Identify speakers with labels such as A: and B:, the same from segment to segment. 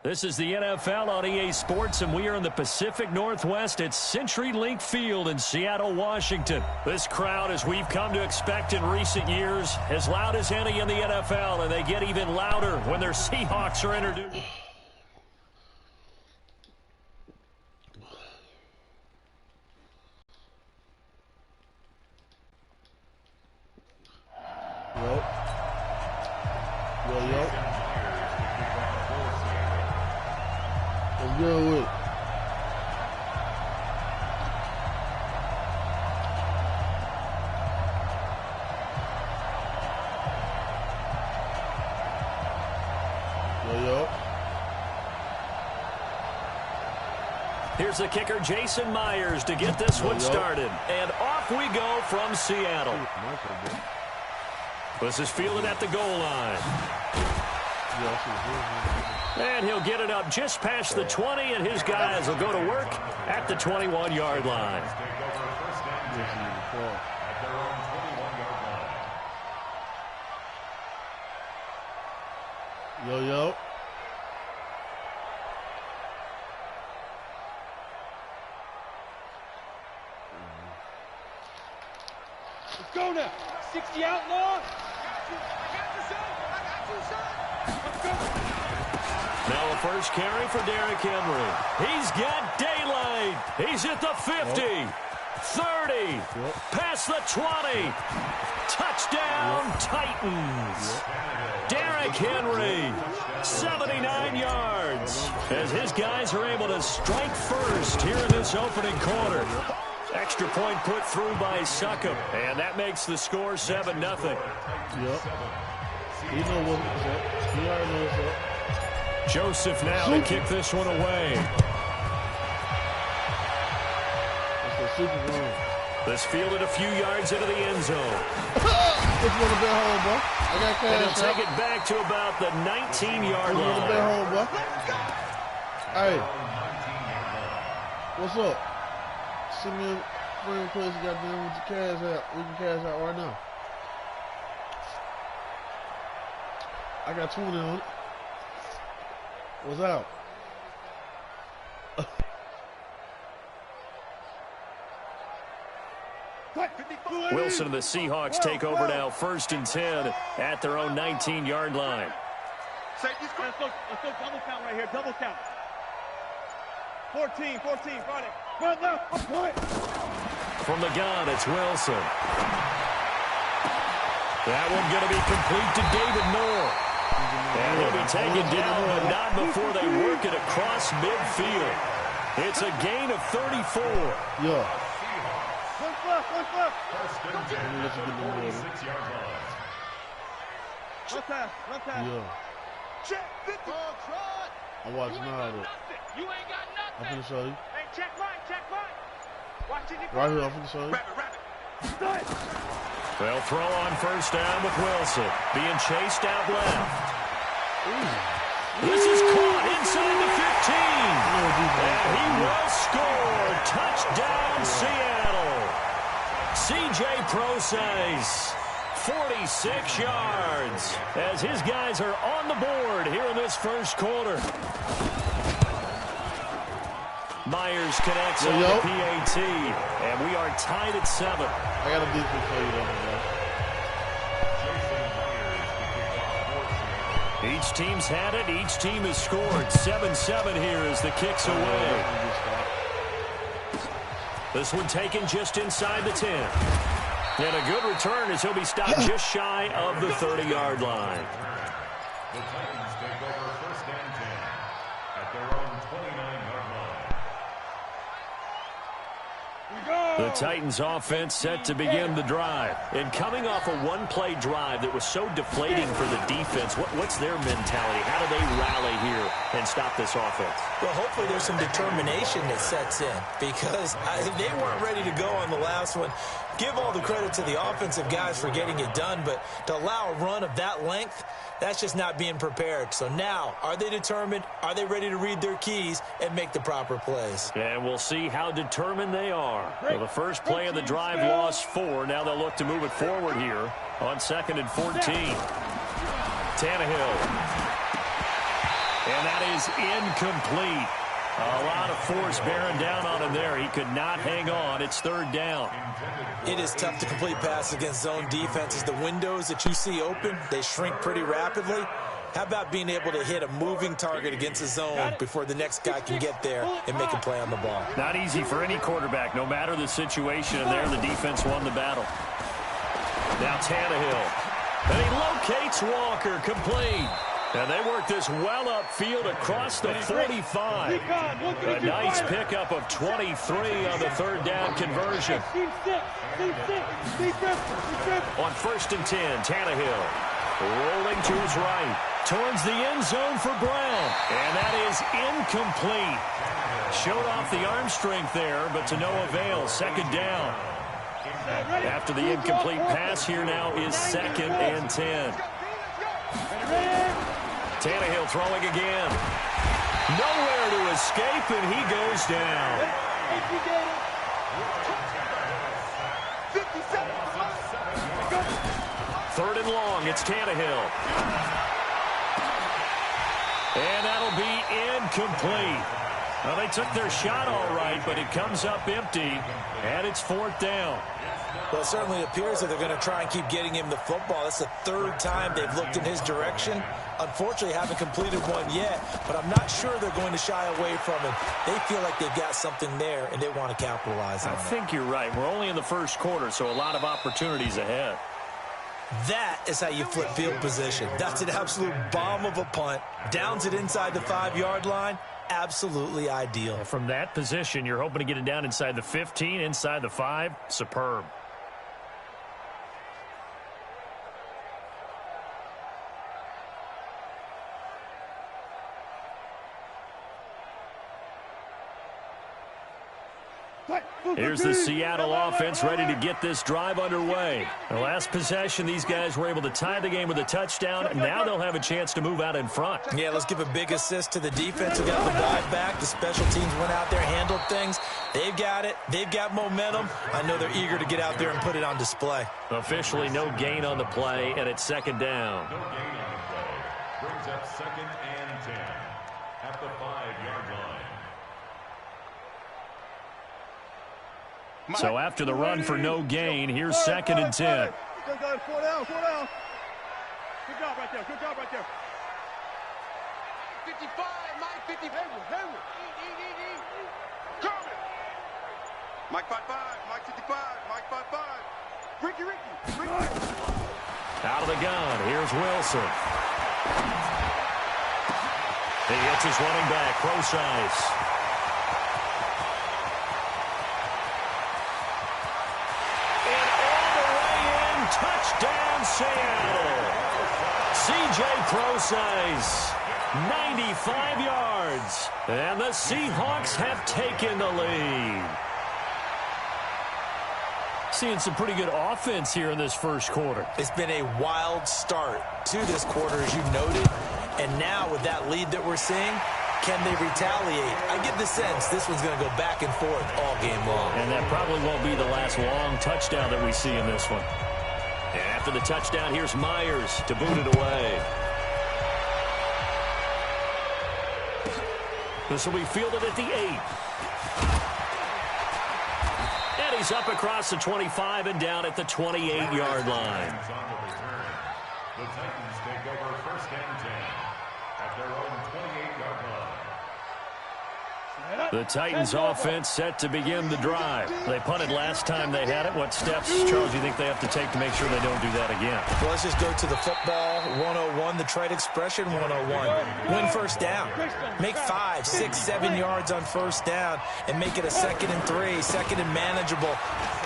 A: This is the NFL on EA Sports, and we are in the Pacific Northwest at CenturyLink Field in Seattle, Washington. This crowd, as we've come to expect in recent years, as loud as any in the NFL, and they get even louder when their Seahawks are introduced.
B: Let's go with it.
A: Here's the kicker, Jason Myers, to get this one started. And off we go from Seattle. This is fielded at the goal line. And he'll get it up just past the 20, and his guys will go to work at the 21-yard line.
B: Yo.
C: Let's go now. 60 outlaw.
A: Now a first carry for Derrick Henry. He's got daylight. He's at the 50, 30, past the 20. Touchdown, Titans. Derrick Henry, 79 yards, as his guys are able to strike first here in this opening quarter. Extra point put through by Succop, and that makes the score 7-0.
B: Yep. He knows what's up. He already knows what's up.
A: Joseph now to kick this one away.
B: That's a super run.
A: This fielded a few yards into the end zone.
B: It's one a bit home, bro. I got cash.
A: And he'll take it back to about the 19-yard line.
B: It's a bit home, bro. Hey. What's up? Send me a friend request, goddamn, with your cash out. We can cash out right now. I got 20 on it. What's out?
A: Wilson and the Seahawks take over now, 1st and 10 at their own 19-yard line.
C: Let's go double count right here, double count. 14, Friday. Run left, right.
A: From the gun, it's Wilson. That one going to be complete to David Moore. And he'll be taken down, but not before they work it across midfield. It's a gain of 34.
B: Yeah.
C: One left. Run pass.
B: Yeah.
C: Check 50.
B: I'm watching all of it.
C: You ain't got nothing.
B: I'm finna show you.
C: Hey, check right. Watching you.
B: Right here, I'm finna show you.
C: Rabbit.
A: They'll throw on 1st down with Wilson, being chased out left. This is caught inside the 15. And he will score. Touchdown, Seattle. C.J. Procise, 46 yards, as his guys are on the board here in this first quarter. Myers connects on the PAT, and we are tied at 7.
B: I got a defense for you, though.
A: Each team's had it. Each team has scored. 7-7 here as the kick's away. This one taken just inside the 10. And a good return as he'll be stopped just shy of the 30-yard line.
D: The Titans take over 1st and 10 at their own 29-yard line.
A: The Titans offense set to begin the drive. And coming off a one-play drive that was so deflating for the defense, what's their mentality? How do they rally here and stop this offense?
E: Well, hopefully there's some determination that sets in, because they weren't ready to go on the last one. Give all the credit to the offensive guys for getting it done, but to allow a run of that length, that's just not being prepared. So now, are they determined? Are they ready to read their keys and make the proper plays?
A: And we'll see how determined they are. Well, the first play of the drive lost 4. Now they'll look to move it forward here on 2nd and 14. Tannehill. And that is incomplete. A lot of force bearing down on him there. He could not hang on. It's third down.
E: It is tough to complete passes against zone defenses. The windows that you see open, they shrink pretty rapidly. How about being able to hit a moving target against a zone before the next guy can get there and make a play on the ball?
A: Not easy for any quarterback, no matter the situation. And there, the defense won the battle. Now Tannehill. And he locates Walker, complete. And they work this well upfield across the 45. A nice pickup of 23 on the third down conversion. On 1st and 10, Tannehill rolling to his right. Towards the end zone for Brown. And that is incomplete. Showed off the arm strength there, but to no avail. Second down. After the incomplete pass, here now is 2nd and 10. Tannehill throwing again. Nowhere to escape, and he goes down. 3rd and long, it's Tannehill. And that'll be incomplete. Well, they took their shot all right, but it comes up empty, and it's 4th down.
E: Well, it certainly appears that they're going to try and keep getting him the football. That's the 3rd time they've looked in his direction. Unfortunately, haven't completed one yet, but I'm not sure they're going to shy away from him. They feel like they've got something there, and they want to capitalize on it.
A: I think you're right. We're only in the first quarter, so a lot of opportunities ahead.
E: That is how you flip field position. That's an absolute bomb of a punt. Downs it inside the 5-yard line. Absolutely ideal.
A: From that position, you're hoping to get it down inside the 15, inside the 5. Superb. Here's the Seattle offense ready to get this drive underway. The last possession, these guys were able to tie the game with a touchdown, and now they'll have a chance to move out in front.
E: Yeah, let's give a big assist to the defense who got the ball back. The special teams went out there, handled things. They've got it. They've got momentum. I know they're eager to get out there and put it on display.
A: Officially no gain on the play, and it's 2nd down.
D: No gain on the play. Brings up 2nd and 10 at the 5-yard line.
A: So after the run for no gain, here's 2nd and 10.
C: 4 down, 4 down. Good job right there, good job right there. 55, Mike, 50. Hayward. Coming. Mike 55, Mike 55, Mike 55. Ricky.
A: Out of the gun, here's Wilson. He hits his running back, Procise. Touchdown, Seattle. C.J. Procise, 95 yards. And the Seahawks have taken the lead. Seeing some pretty good offense here in this first quarter.
E: It's been a wild start to this quarter, as you noted. And now with that lead that we're seeing, can they retaliate? I get the sense this one's going to go back and forth all game long.
A: And that probably won't be the last long touchdown that we see in this one. And after the touchdown, here's Myers to boot it away. This will be fielded at the 8. And he's up across the 25 and down at the 28-yard line.
D: The Titans take over 1st and 10 at their own 28-yard line.
A: The Titans offense set to begin the drive. They punted last time they had it. What steps, Charles, do you think they have to take to make sure they don't do that again?
E: Well, let's just go to the football 101, the trade expression 101. Win first down. Make 5, 6, 7 yards on first down and make it a 2nd and 3, 2nd and manageable.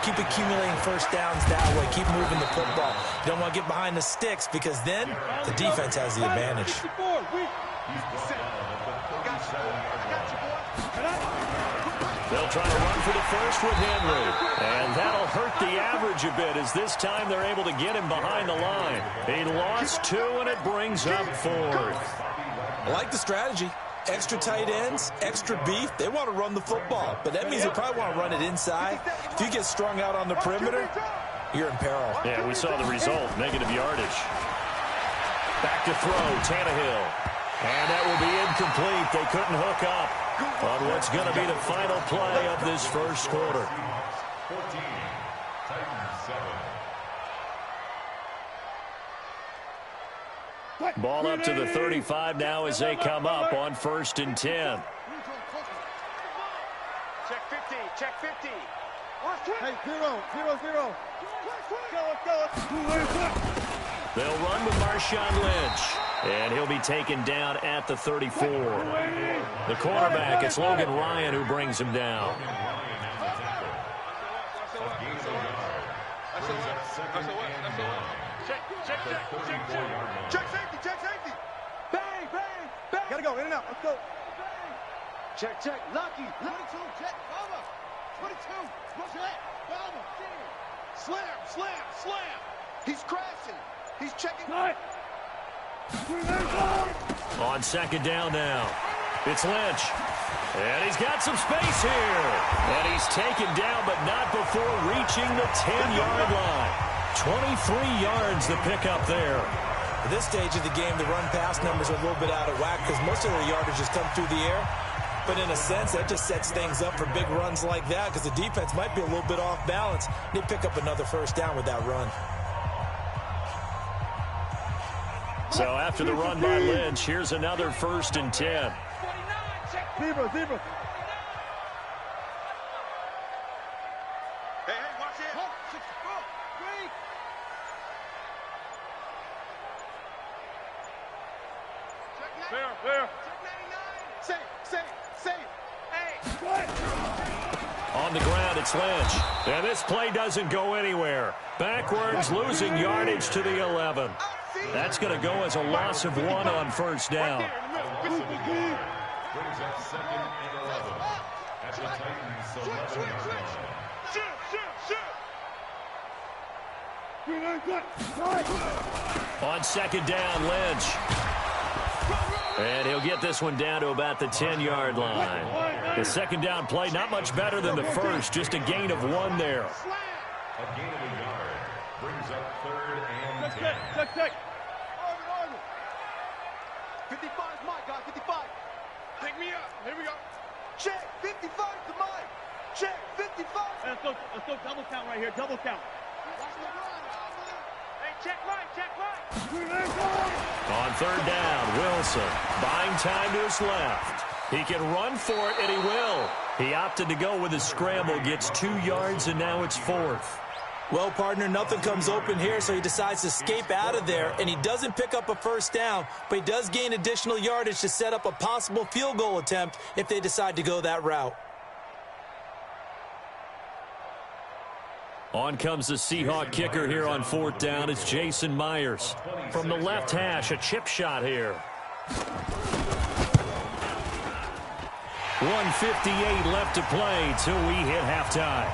E: Keep accumulating first downs that way. Keep moving the football. You don't want to get behind the sticks because then the defense has the advantage.
A: They'll try to run for the first with Henry. And that'll hurt the average a bit as this time they're able to get him behind the line. He lost 2, and it brings up 4th.
E: I like the strategy. Extra tight ends, extra beef. They want to run the football, but that means they probably want to run it inside. If you get strung out on the perimeter, you're in peril.
A: Yeah, we saw the result, negative yardage. Back to throw, Tannehill. And that will be incomplete. They couldn't hook up on what's going to be the final play of this first quarter.
D: 14, Titans 7.
A: Ball up to the 35 now as they come up on 1st and 10.
C: Check 50. Check 50.
B: Hey, 0.
A: They'll run with Marshawn Lynch, and he'll be taken down at the 34. The quarterback, it's Logan Ryan who brings him down.
C: Check safety. Check safety. Bang, bang, bang.
F: Gotta go, in and out. Let's go.
C: Check, check. Lucky.
F: 22, check, Bama. 22, check, Bama.
C: Slam, slam, slam. He's crashing. He's checking.
A: On 2nd down now, it's Lynch. And he's got some space here. And he's taken down, but not before reaching the 10-yard line. 23 yards the pickup there.
E: At this stage of the game, the run-pass numbers are a little bit out of whack because most of their yardage has come through the air. But in a sense, that just sets things up for big runs like that because the defense might be a little bit off balance. They pick up another first down with that run.
A: So after the run by Lynch, here's another 1st and 10.
B: Zebra.
C: Hey, watch it.
B: There.
C: Safe. Hey.
A: On the ground, it's Lynch. And this play doesn't go anywhere. Backwards, losing yardage to the 11. That's going to go as a loss of 1 on 1st down.
D: Brings up 2nd and 11 at the Titans 11-yard line.
A: On 2nd down, Lynch. And he'll get this one down to about the 10-yard line. The 2nd down play, not much better than the first, just a gain of 1 there.
D: A gain of a yard brings up 3rd and 10.
B: Check.
C: 55 is mine, guys. 55. Pick me up. Here we go. Check. 55 to mine. Check. 55.
F: Let's go double count right here. Double count.
C: Hey, check mine.
A: On 3rd down, Wilson buying time to his left. He can run for it, and he will. He opted to go with his scramble, gets 2 yards, and now it's 4th.
E: Well, partner, nothing comes open here, so he decides to escape out of there, and he doesn't pick up a first down, but he does gain additional yardage to set up a possible field goal attempt if they decide to go that route.
A: On comes the Seahawk kicker here on 4th down. It's Jason Myers. From the left hash, a chip shot here. 1:58 left to play till we hit halftime.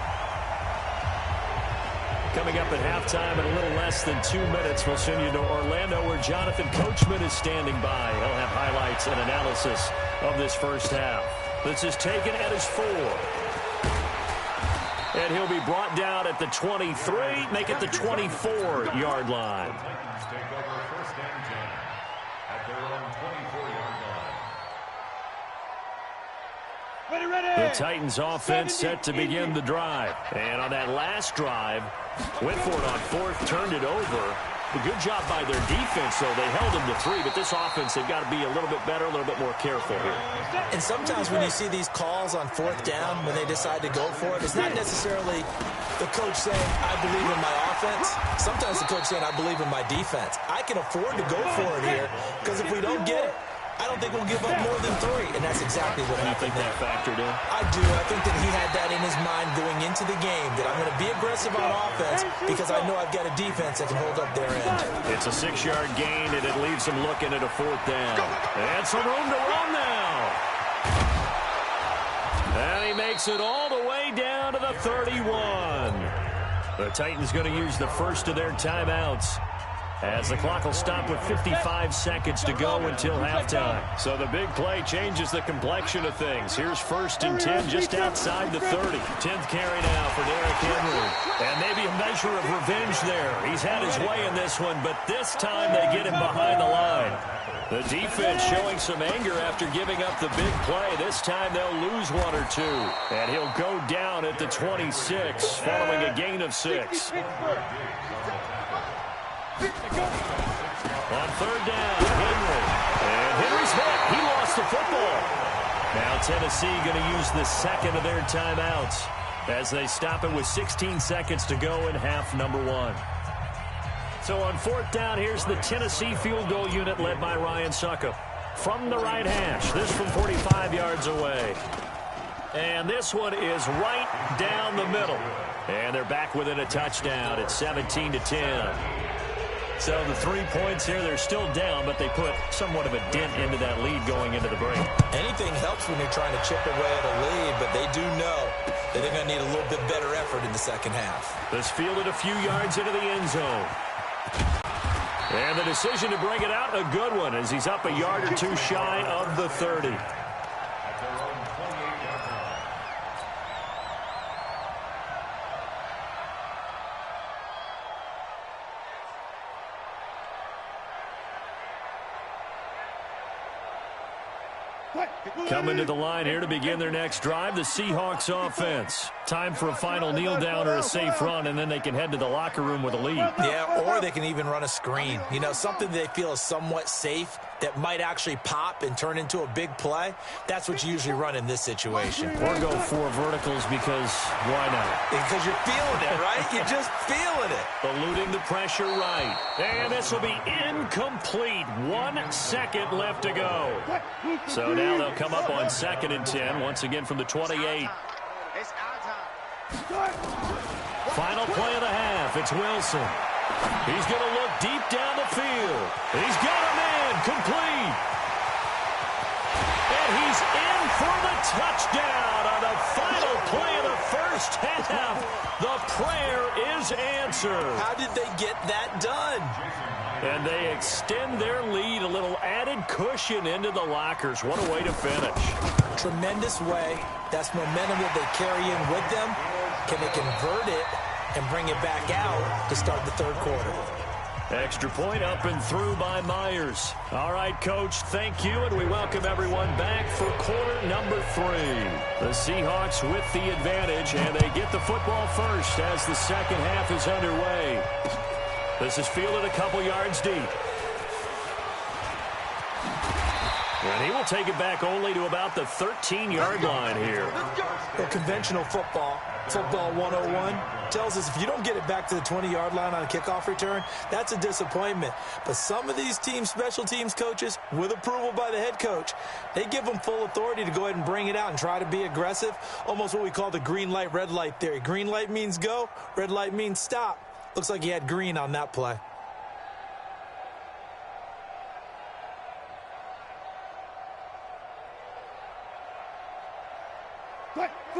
A: Coming up at halftime in a little less than 2 minutes, we'll send you to Orlando where Jonathan Coachman is standing by. He'll have highlights and analysis of this first half. This is taken at his 4. And he'll be brought down at the 23, make it the 24-yard line.
D: The Titans take over 1st and 10 at their own 24-yard line.
B: Ready.
A: The Titans offense set to begin the drive. And on that last drive, went for it on 4th, turned it over. A good job by their defense, though. They held them to 3, but this offense, they've got to be a little bit better, a little bit more careful here.
E: And sometimes when you see these calls on 4th down, when they decide to go for it, it's not necessarily the coach saying, I believe in my offense. Sometimes the coach saying, I believe in my defense. I can afford to go for it here, because if we don't get it, I don't think we'll give up more than 3, and that's exactly what happened.
A: You think that factored in?
E: I do. I think that he had that in his mind going into the game, that I'm going to be aggressive on offense because I know I've got a defense that can hold up their end.
A: It's a 6-yard gain, and it leaves them looking at a 4th down. And some room to run now. And he makes it all the way down to the 31. The Titans going to use the first of their timeouts. as the clock will stop with 55 seconds to go until halftime. So the big play changes the complexion of things. Here's 1st and 10 just outside the 30. 10th carry now for Derrick Henry. And maybe a measure of revenge there. He's had his way in this one, but this time they get him behind the line. The defense showing some anger after giving up the big play. This time they'll lose 1 or 2. And he'll go down at the 26 following a gain of 6. On 3rd down, Henry. And Henry's hit. He lost the football. Now Tennessee going to use the second of their timeouts as they stop it with 16 seconds to go in half number 1. So on 4th down, here's the Tennessee field goal unit led by Ryan Succop. From the right hash, this from 45 yards away. And this one is right down the middle. And they're back within a touchdown at 17-10. So the 3 points here, they're still down, but they put somewhat of a dent into that lead going into the break.
E: Anything helps when you're trying to chip away at a lead, but they do know that they're going to need a little bit better effort in the second half.
A: This fielded a few yards into the end zone. And the decision to bring it out, a good one, as he's up a yard or 2 shy of the 30. Coming to the line here to begin their next drive, the Seahawks offense. Time for a final kneel down or a safe run, and then they can head to the locker room with a lead.
E: Yeah, or they can even run a screen. You know, something they feel is somewhat safe that might actually pop and turn into a big play. That's what you usually run in this situation.
A: Or go 4 verticals because why not?
E: Because you're feeling it, right? You're just feeling it.
A: Eluding the pressure right. And this will be incomplete. 1 second left to go. So now they'll come up on 2nd and 10, once again from the 28. Final play of the half. It's Wilson. He's going to look deep down the field. He's got a man complete. And he's in for the touchdown on the final play of the first half. The prayer is answered.
E: How did they get that done?
A: And they extend their lead, a little added cushion into the lockers. What a way to finish.
E: Tremendous way. That's momentum that they carry in with them. Can they convert it and bring it back out to start the 3rd quarter?
A: Extra point up and through by Myers. All right, Coach, thank you, and we welcome everyone back for quarter number 3. The Seahawks with the advantage, and they get the football first as the second half is underway. This is fielded a couple yards deep. And he will take it back only to about the 13-yard line here.
E: Well, conventional football 101, tells us if you don't get it back to the 20-yard line on a kickoff return, that's a disappointment. But some of these teams, special teams coaches, with approval by the head coach, they give them full authority to go ahead and bring it out and try to be aggressive, almost what we call the green light, red light theory. Green light means go, red light means stop. Looks like he had green on that play.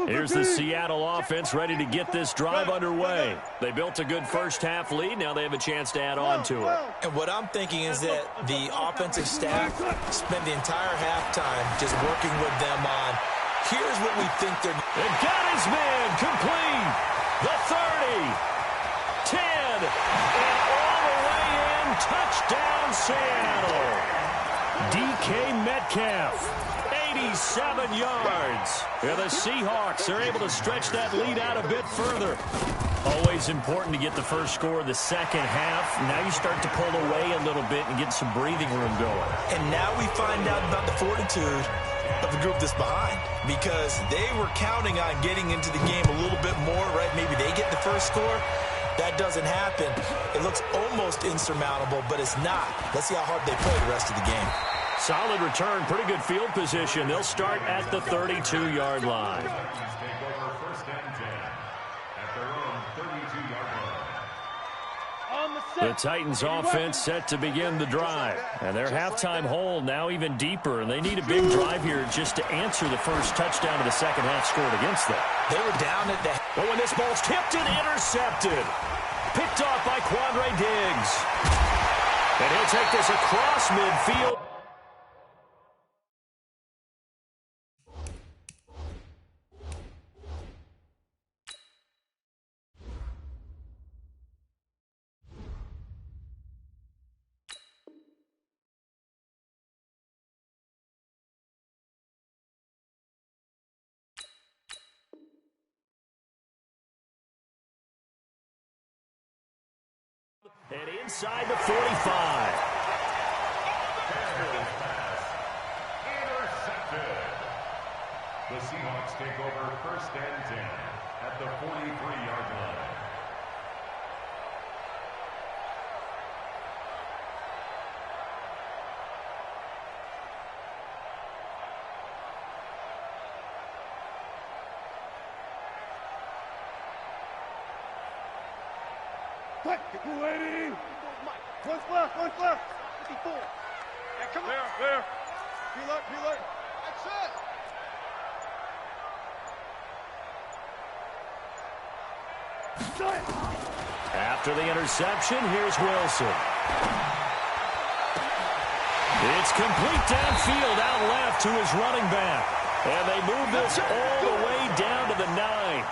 A: Here's the Seattle offense ready to get this drive underway. They built a good first-half lead. Now they have a chance to add on to it.
E: And what I'm thinking is that the offensive staff spent the entire halftime just working with them on, here's what we think they're...
A: And got his man complete. The 30, 10, and all the way in. Touchdown, Seattle. DK Metcalf. 87 yards. Yeah, the Seahawks are able to stretch that lead out a bit further. Always important to get the first score of the second half. Now you start to pull away a little bit and get some breathing room going.
E: And now we find out about the fortitude of the group that's behind, because they were counting on getting into the game a little bit more, right? Maybe they get the first score. That doesn't happen. It looks almost insurmountable, but it's not. Let's see how hard they play the rest of the game.
A: Solid return, pretty good field position. They'll start at the 32-yard line. The Titans offense set to begin the drive. And their halftime hole now even deeper. And they need a big drive here just to answer the first touchdown of the second half scored against them.
E: They were down at the...
A: But when this ball's tipped and intercepted. Picked off by Quandre Diggs. And he'll take this across midfield. And inside the 45.
D: Intercepted. The Seahawks take over 1st and 10 at the 43-yard line.
F: One's left. 54. Yeah, come on. Clear. Reload. That's it.
A: After the interception, here's Wilson. It's complete downfield out left to his running back. And they move this all the way down to the 9.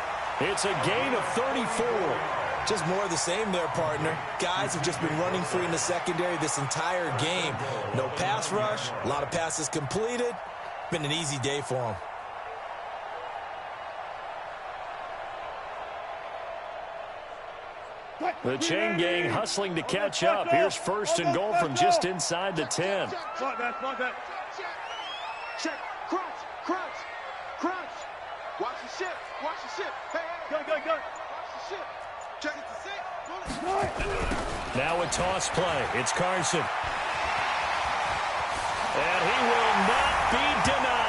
A: It's a gain of 34.
E: Just more of the same there, partner. Guys have just been running free in the secondary this entire game. No pass rush, a lot of passes completed. Been an easy day for them.
A: The chain gang hustling to catch up. Here's 1st and goal from just inside the 10.
F: Slide that. Check. Crunch. Watch the ship. Hey. Go. Watch the ship. Check it to 6.
A: Now a toss play. It's Carson. And he will not be denied.